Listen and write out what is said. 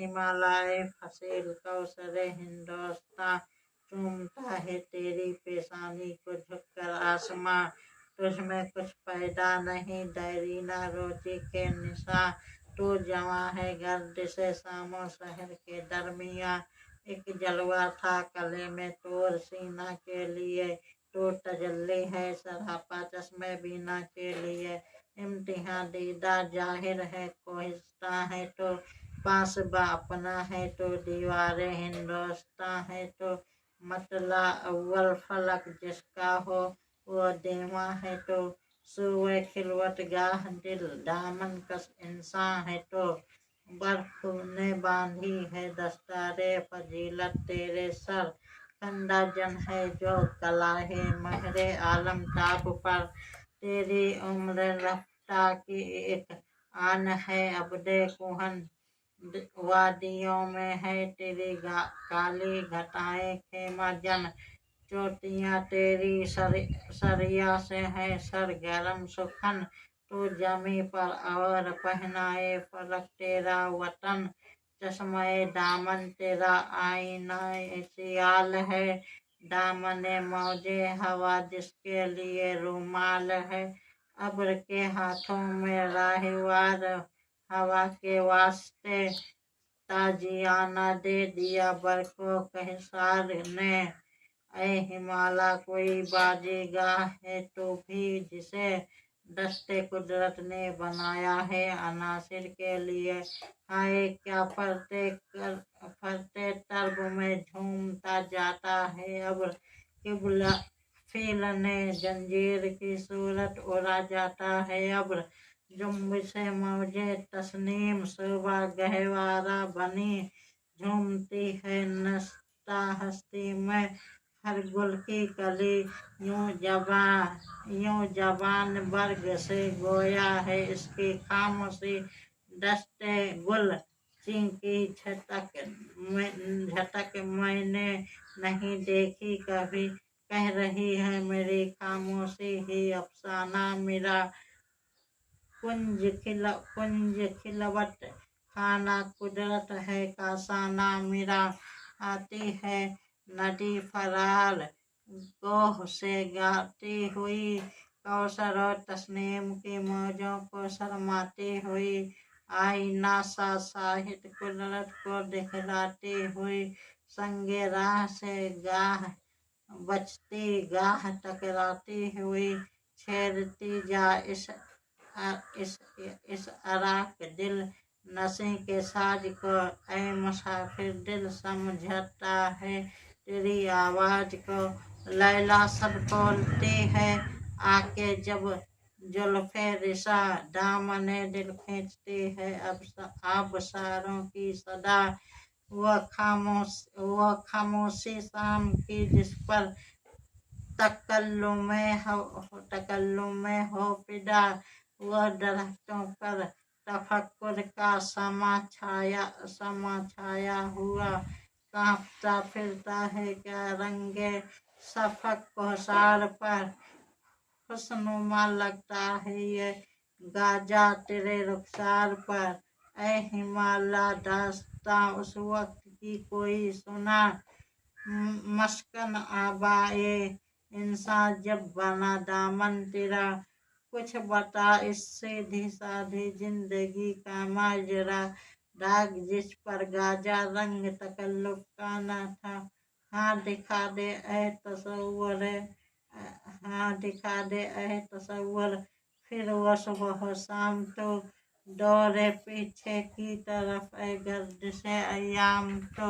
हिमालय फसील कौसर हिंदोस्तां चूमता है तेरी पेशानी को झुककर आसमां। तुझमें कुछ पैदा नहीं देरीना रोजी के निशा। तू जवां है गर्द से शामो शहर के दरमियाँ। एक जलवा था कले में तोर सीना के लिए। तो तजल्ली है सरापा चश्मे बीना के लिए। इम्तिहान दीदा जाहिर है कोहिस्ता है तो पास बा अपना है तो दीवारे हिंदोस्तां है तो मतला अव्वल फलक जिसका हो वो देवा है तो सुवे खिलवत गाह दिल दामन कस इंसान है तो बर्फ ने बांधी है दस्तारे फजीलत तेरे सर। कंधा जन है जो कलाहे महरे आलम ताप पर। तेरी उम्र रफ्ता की एक आन है अबदे कुहन। वादियों में है तेरी काली घटाएं खेमा जन। चोटियां तेरी सरिया से है सरगरम सुखन। तो जमी पर और पहनाए फलक तेरा वतन। चश्मे दामन तेरा आईना सियाल है। दामने मौजे हवा जिसके लिए रुमाल है। अब्र के हाथों में राहिवार हवा के वास्ते। ताजियाना दे दिया बरको कहसार ने। ऐ हिमालय कोई बाजीगाह है तो भी जिसे दस्ते कुदरत ने बनाया है अनासिर के लिए। हाय क्या फरते तर्ब में झूमता जाता है अब। किबला फील ने जंजीर की सूरत उड़ा जाता है अब। जुम्बिशे मौजे तस्नीम सुबह गहवारा बनी। झूमती है नस्ता हस्ती में हर गुल की कली। यूं जबान बर्ग से गोया है इसकी खामोशी। दस्ते गुल की झटक मैंने नहीं देखी कभी। कह रही है मेरी खामोशी ही अफसाना मेरा। कुंज खिलवट खाना कुदरत है कासाना मेरा। आती है नदी फरार गोह से गाती हुई। कौसर और तस्नीम की मौजों को शर्माती हुई। आईना सा साहित्य कुदरत को दिखलाती हुई। संगे राह से गाह बचती गाह टकराती हुई। छेड़ती जा इस अराक दिल नशे के साज को। ऐ मुसाफिर दिल समझता है तेरी आवाज को। लैला सब बोलती है आके जब जुल्फे रिसा। दामने दिल खींचती है आबसारों की सदा। वह खामोशी शाम की जिस पर तकल्लुमे हो फिदा। वह दरख्तों पर तफक्कुर का समा छाया हुआ। कांपता फिरता है क्या रंगे शफक कोहसार पर। खुशनुमा लगता है ये गाजा तेरे रुखसार पर। ऐ हिमालय दास्तां उस वक्त की कोई सुना। मस्कन आबाए इंसान जब बना दामन तेरा। कुछ बता इस सीधी साधी जिंदगी का माजरा। दाग जिस पर गाजा रंग तकल्लुफ का न था। हाँ दिखा दे ऐ तसव्वुर। फिर वो सुबह शाम तो दौड़े पीछे की तरफ ऐ गर्द से अय्याम तो।